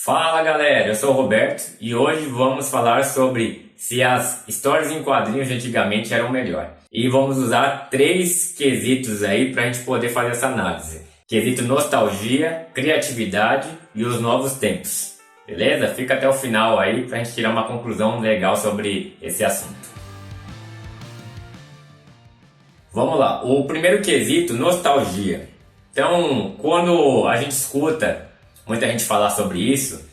Fala galera, eu sou o Roberto e hoje vamos falar sobre se as histórias em quadrinhos de antigamente eram melhor. E vamos usar três quesitos aí para a gente poder fazer essa análise. Quesito nostalgia, criatividade e os novos tempos. Beleza? Fica até o final aí para a gente tirar uma conclusão legal sobre esse assunto. Vamos lá, o primeiro quesito, nostalgia. Então, quando a gente escuta muita gente falar sobre isso,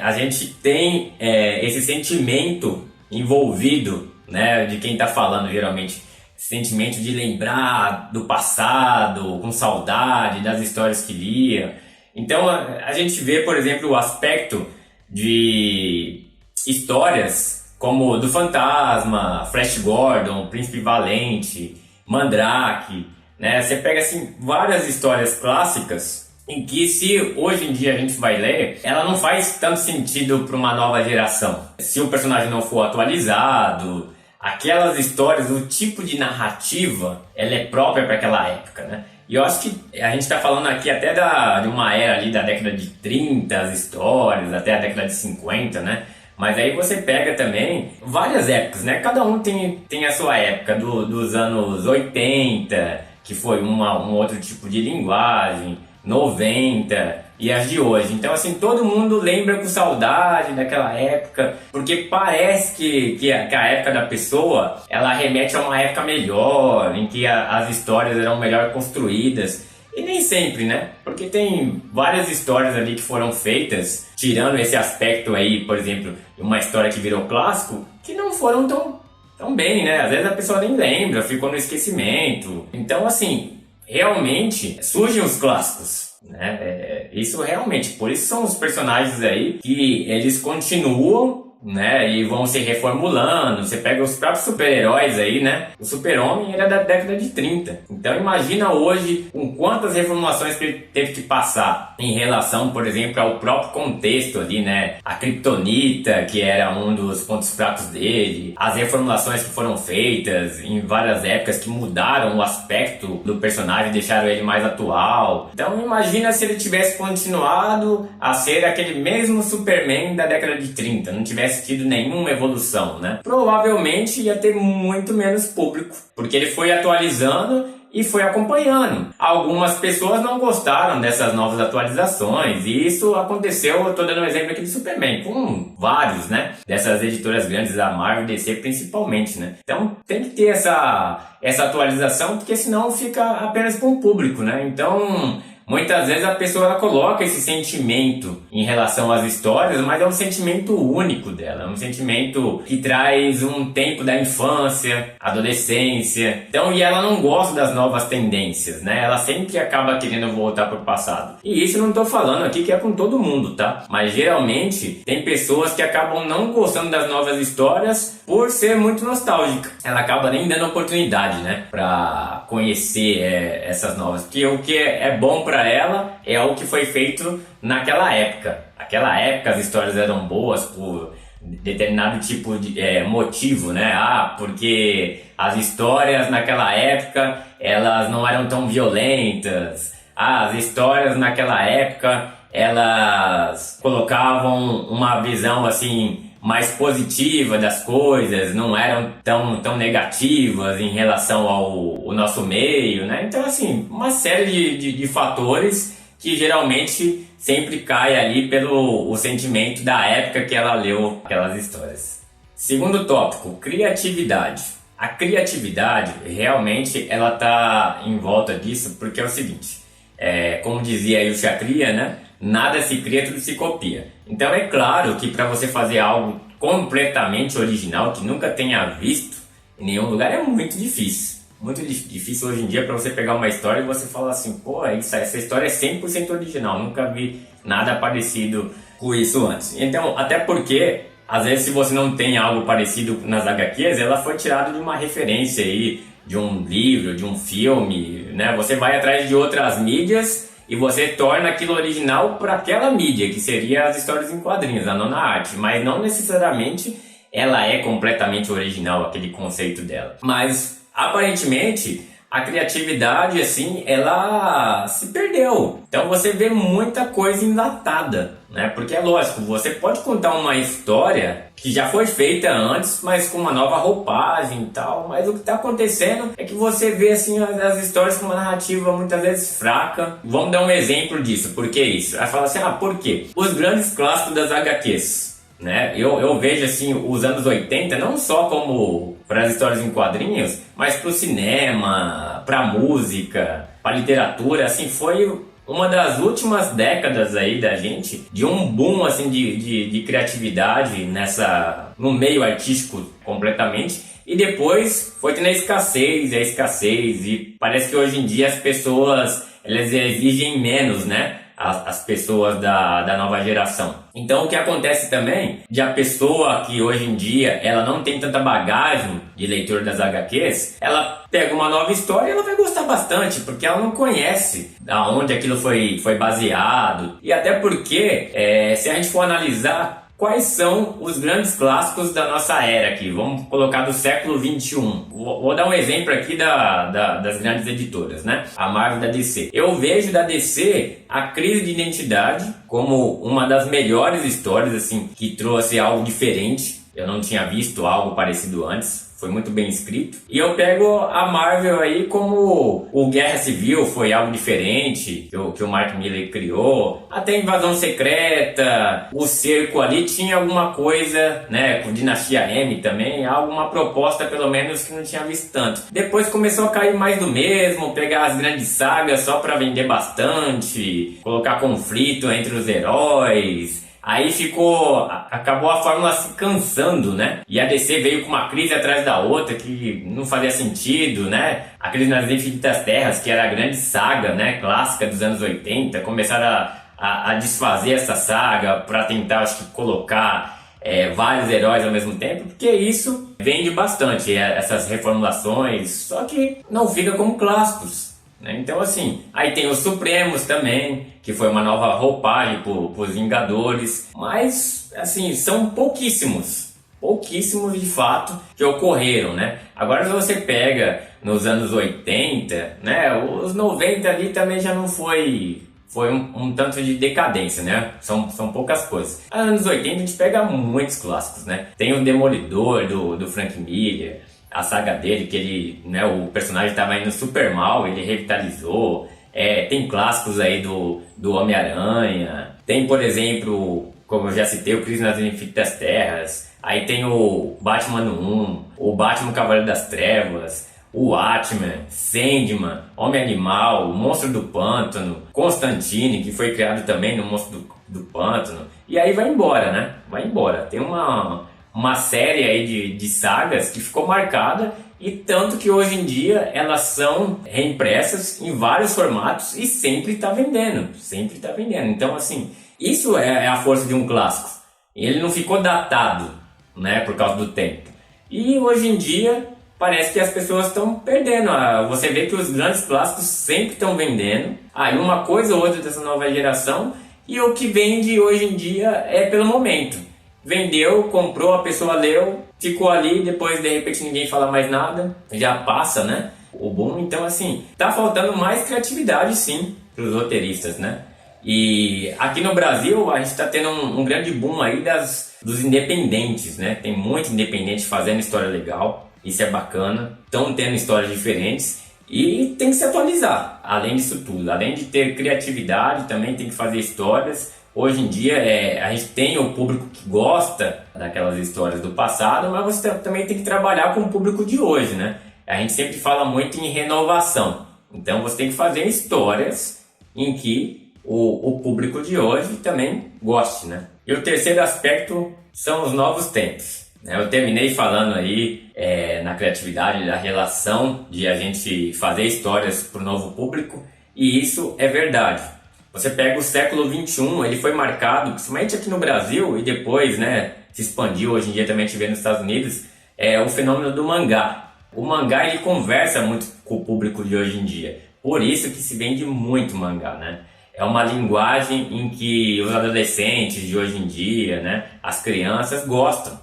a gente tem esse sentimento envolvido, né, de quem está falando geralmente, esse sentimento de lembrar do passado, com saudade das histórias que lia. Então a gente vê, por exemplo, o aspecto de histórias como do Fantasma, Flash Gordon, Príncipe Valente, Mandrake, né? Você pega assim várias histórias clássicas em que, se hoje em dia a gente vai ler, ela não faz tanto sentido para uma nova geração. Se o personagem não for atualizado, aquelas histórias, o tipo de narrativa, ela é própria para aquela época, né? E eu acho que a gente está falando aqui até de uma era ali da década de 30, as histórias, até a década de 50, né? Mas aí você pega também várias épocas, né? Cada um tem a sua época, dos anos 80, que foi um outro tipo de linguagem, 90 e as de hoje. Então assim, todo mundo lembra com saudade daquela época, porque parece que a época da pessoa, ela remete a uma época melhor, em que as histórias eram melhor construídas. E nem sempre, né? Porque tem várias histórias ali que foram feitas, tirando esse aspecto aí, por exemplo, uma história que virou clássico, que não foram tão bem, né? Às vezes a pessoa nem lembra, ficou no esquecimento. Então assim, realmente surgem os clássicos, né? Isso realmente, por isso são os personagens aí que eles continuam, né? E vão se reformulando. Você pega os próprios super-heróis aí, né? O Super-Homem era da década de 30. Então imagina hoje com quantas reformulações que ele teve que passar em relação, por exemplo, ao próprio contexto ali, né? A Kryptonita, que era um dos pontos fracos dele, as reformulações que foram feitas em várias épocas que mudaram o aspecto do personagem, deixaram ele mais atual. Então imagina se ele tivesse continuado a ser aquele mesmo Superman da década de 30, não tivesse tido nenhuma evolução, né? Provavelmente ia ter muito menos público, porque ele foi atualizando e foi acompanhando. Algumas pessoas não gostaram dessas novas atualizações, e isso aconteceu, eu tô dando um exemplo aqui de Superman, com vários, né? Dessas editoras grandes da Marvel, DC principalmente, né? Então tem que ter essa atualização, porque senão fica apenas com o público, né? Então muitas vezes a pessoa ela coloca esse sentimento em relação às histórias, mas é um sentimento único dela, é um sentimento que traz um tempo da infância, adolescência. Então, e ela não gosta das novas tendências, né? Ela sempre acaba querendo voltar para o passado. E isso eu não estou falando aqui que é com todo mundo, tá? Mas geralmente tem pessoas que acabam não gostando das novas histórias por ser muito nostálgica. Ela acaba nem dando oportunidade, né? Para conhecer essas novas. Porque o que é bom para ela é o que foi feito naquela época. Naquela época as histórias eram boas por determinado tipo de motivo, né? Porque as histórias naquela época elas não eram tão violentas. As histórias naquela época elas colocavam uma visão assim mais positiva das coisas, não eram tão negativas em relação ao nosso meio, né? Então assim, uma série de fatores que geralmente sempre cai ali pelo sentimento da época que ela leu aquelas histórias. Segundo tópico, criatividade. A criatividade realmente ela tá em volta disso, porque é o seguinte, como dizia aí o Chacria, né? Nada se cria, tudo se copia. Então é claro que para você fazer algo completamente original, que nunca tenha visto em nenhum lugar, é muito difícil. Muito difícil hoje em dia para você pegar uma história e você falar assim, pô, essa história é 100% original, nunca vi nada parecido com isso antes. Então, até porque, às vezes, se você não tem algo parecido nas HQs, ela foi tirada de uma referência aí, de um livro, de um filme, né? Você vai atrás de outras mídias e você torna aquilo original para aquela mídia, que seria as histórias em quadrinhos, a nona arte, mas não necessariamente ela é completamente original, aquele conceito dela. Mas, aparentemente, a criatividade, assim, ela se perdeu. Então você vê muita coisa enlatada, né? Porque é lógico, você pode contar uma história que já foi feita antes, mas com uma nova roupagem e tal, mas o que está acontecendo é que você vê, assim, as histórias com uma narrativa muitas vezes fraca. Vamos dar um exemplo disso. Por que isso? Aí fala assim, por quê? Os grandes clássicos das HQs, né? Eu vejo assim os anos 80 não só como para as histórias em quadrinhos, mas para o cinema, para a música, para a literatura, assim, foi uma das últimas décadas aí da gente de um boom assim de criatividade no meio artístico completamente. E depois foi tendo a escassez e parece que hoje em dia as pessoas elas exigem menos, né? As pessoas da nova geração. Então o que acontece também de a pessoa que hoje em dia ela não tem tanta bagagem de leitura das HQs, ela pega uma nova história e ela vai gostar bastante, porque ela não conhece da onde aquilo foi baseado. E até porque, se a gente for analisar quais são os grandes clássicos da nossa era aqui, vamos colocar do século XXI. Vou dar um exemplo aqui das grandes editoras, né? A Marvel e da DC. Eu vejo da DC a Crise de Identidade como uma das melhores histórias, assim, que trouxe algo diferente. Eu não tinha visto algo parecido antes. Foi muito bem escrito. E eu pego a Marvel aí como o Guerra Civil foi algo diferente que o Mark Millar criou. Até Invasão Secreta, o Cerco ali tinha alguma coisa, né? Com Dinastia M também, alguma proposta pelo menos que não tinha visto tanto. Depois começou a cair mais do mesmo, pegar as grandes sagas só para vender bastante, colocar conflito entre os heróis. Aí acabou a fórmula se cansando, né? E a DC veio com uma crise atrás da outra que não fazia sentido, né? A Crise nas Infinitas Terras, que era a grande saga, né? Clássica dos anos 80, começaram a desfazer essa saga para tentar, acho que, colocar vários heróis ao mesmo tempo, porque isso vende bastante, essas reformulações, só que não fica como clássicos. Então assim, aí tem os Supremos também, que foi uma nova roupagem para os Vingadores, mas assim, são pouquíssimos de fato que ocorreram, né? Agora se você pega nos anos 80, né, os 90 ali também já não foi um tanto de decadência, né? São poucas coisas. Nos anos 80 a gente pega muitos clássicos, né? Tem o Demolidor do Frank Miller, a saga dele, que ele, né, o personagem estava indo super mal, ele revitalizou. Tem clássicos aí do Homem-Aranha. Tem, por exemplo, como eu já citei, o Crise nas Infinitas Terras. Aí tem o Batman 1, o Batman Cavaleiro das Trevas, o Watchmen, Sandman, Homem-Animal, o Monstro do Pântano, Constantine, que foi criado também no Monstro do Pântano. E aí vai embora, né? Vai embora. Tem uma série aí de sagas que ficou marcada, e tanto que hoje em dia elas são reimpressas em vários formatos e sempre está vendendo. Então assim, isso é a força de um clássico. Ele não ficou datado, né, por causa do tempo. E hoje em dia parece que as pessoas estão perdendo. Você vê que os grandes clássicos sempre estão vendendo. Aí uma coisa ou outra dessa nova geração, e o que vende hoje em dia é pelo momento. Vendeu, comprou, a pessoa leu, ficou ali, depois de repente ninguém fala mais nada, já passa, né, o boom. Então assim, tá faltando mais criatividade sim para os roteiristas, né? E aqui no Brasil a gente está tendo um grande boom aí dos independentes, né? Tem muito independente fazendo história legal, isso é bacana, estão tendo histórias diferentes. E tem que se atualizar, além disso tudo, além de ter criatividade, também tem que fazer histórias. Hoje em dia a gente tem o público que gosta daquelas histórias do passado, mas você também tem que trabalhar com o público de hoje, né? A gente sempre fala muito em renovação, então você tem que fazer histórias em que o público de hoje também goste, né? E o terceiro aspecto são os novos tempos. Eu terminei falando aí na criatividade da relação de a gente fazer histórias para o novo público, e isso é verdade. Você pega o século XXI, ele foi marcado, principalmente aqui no Brasil, e depois, né, se expandiu, hoje em dia também a gente vê nos Estados Unidos, o fenômeno do mangá. O mangá, ele conversa muito com o público de hoje em dia, por isso que se vende muito mangá, né? É uma linguagem em que os adolescentes de hoje em dia, né, as crianças gostam.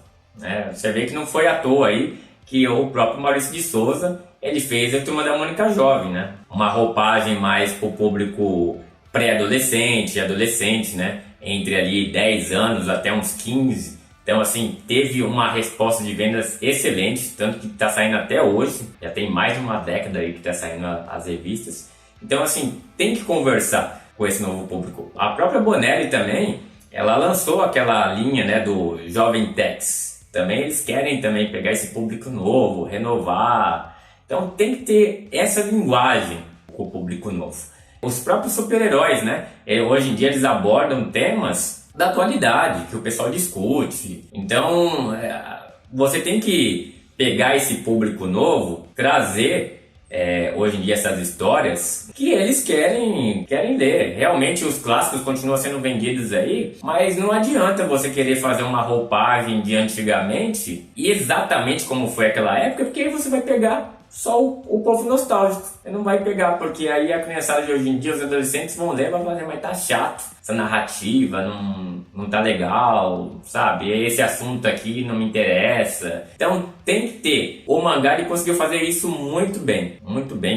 Você vê que não foi à toa aí que o próprio Maurício de Souza ele fez a Turma da Mônica Jovem, né? Uma roupagem mais pro público pré-adolescente, adolescente, né? Entre ali 10 anos até uns 15. Então, assim, teve uma resposta de vendas excelente, tanto que tá saindo até hoje. Já tem mais de uma década aí que tá saindo as revistas. Então, assim, tem que conversar com esse novo público. A própria Bonelli também, ela lançou aquela linha, né, do Jovem Tex. Também eles querem também pegar esse público novo, renovar. Então tem que ter essa linguagem com o público novo. Os próprios super-heróis, né? Hoje em dia eles abordam temas da atualidade, que o pessoal discute. Então você tem que pegar esse público novo, trazer hoje em dia essas histórias que eles querem ler. Realmente os clássicos continuam sendo vendidos aí, mas não adianta você querer fazer uma roupagem de antigamente e exatamente como foi aquela época, porque aí você vai pegar só o povo nostálgico. Você não vai pegar, porque aí a criançada de hoje em dia, os adolescentes vão ler e vão falar, mas tá chato, essa narrativa não tá legal, sabe? Esse assunto aqui não me interessa. Então tem que ter. O mangá ele conseguiu fazer isso muito bem,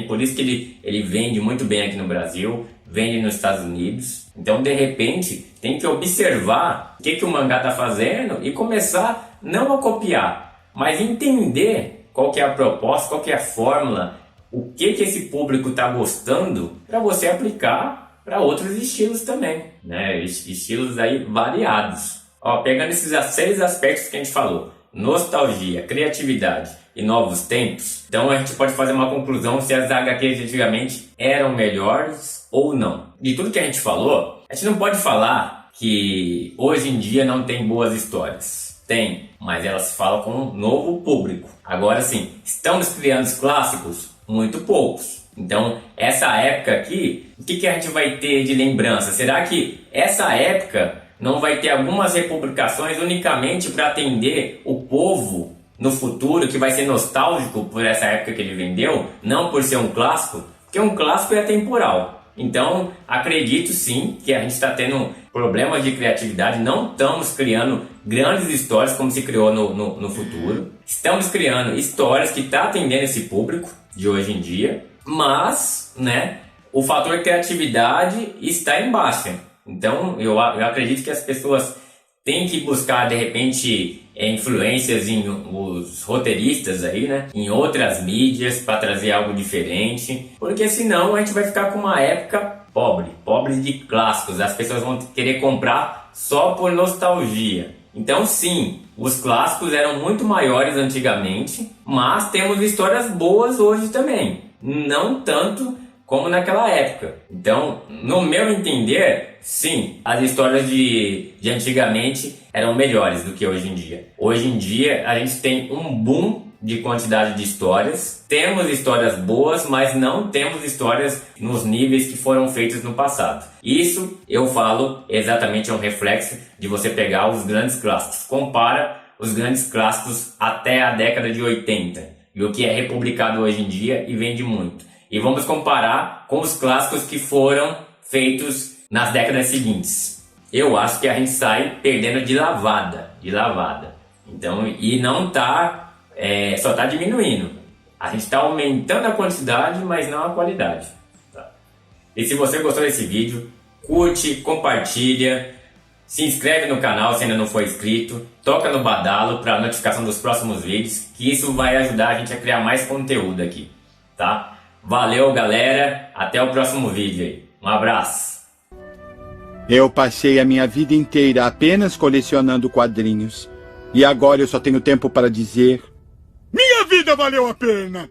por isso que ele vende muito bem aqui no Brasil, vende nos Estados Unidos. Então de repente tem que observar o que o mangá tá fazendo e começar não a copiar, mas entender qual que é a proposta, qual que é a fórmula, o que esse público está gostando, para você aplicar para outros estilos também, né? Estilos aí variados. Ó, pegando esses 6 aspectos que a gente falou, nostalgia, criatividade e novos tempos, então a gente pode fazer uma conclusão se as HQs de antigamente eram melhores ou não. De tudo que a gente falou, a gente não pode falar que hoje em dia não tem boas histórias. Tem, mas elas falam com um novo público. Agora sim, estamos criando os clássicos? Muito poucos. Então, essa época aqui, o que a gente vai ter de lembrança? Será que essa época não vai ter algumas republicações unicamente para atender o povo no futuro, que vai ser nostálgico por essa época que ele vendeu, não por ser um clássico? Porque um clássico é atemporal. Então, acredito sim que a gente está tendo problemas de criatividade, não estamos criando grandes histórias como se criou no futuro. Estamos criando histórias que estão atendendo esse público de hoje em dia, mas, né, o fator criatividade está em baixa. Então, eu acredito que as pessoas têm que buscar, de repente, influências em os roteiristas aí, né? Em outras mídias para trazer algo diferente, porque senão a gente vai ficar com uma época pobre de clássicos. As pessoas vão querer comprar só por nostalgia. Então sim, os clássicos eram muito maiores antigamente, mas temos histórias boas hoje também, não tanto como naquela época. Então, no meu entender, sim, as histórias de antigamente eram melhores do que hoje em dia. Hoje em dia a gente tem um boom de quantidade de histórias, temos histórias boas, mas não temos histórias nos níveis que foram feitos no passado. Isso, eu falo, exatamente é um reflexo de você pegar os grandes clássicos. Compara os grandes clássicos até a década de 80 e o que é republicado hoje em dia e vende muito. E vamos comparar com os clássicos que foram feitos nas décadas seguintes. Eu acho que a gente sai perdendo de lavada. Então, e não tá, só tá diminuindo. A gente está aumentando a quantidade, mas não a qualidade. Tá? E se você gostou desse vídeo, curte, compartilha, se inscreve no canal se ainda não for inscrito, toca no badalo para notificação dos próximos vídeos, que isso vai ajudar a gente a criar mais conteúdo aqui, tá? Valeu, galera, até o próximo vídeo aí. Um abraço. Eu passei a minha vida inteira apenas colecionando quadrinhos. E agora eu só tenho tempo para dizer: minha vida valeu a pena!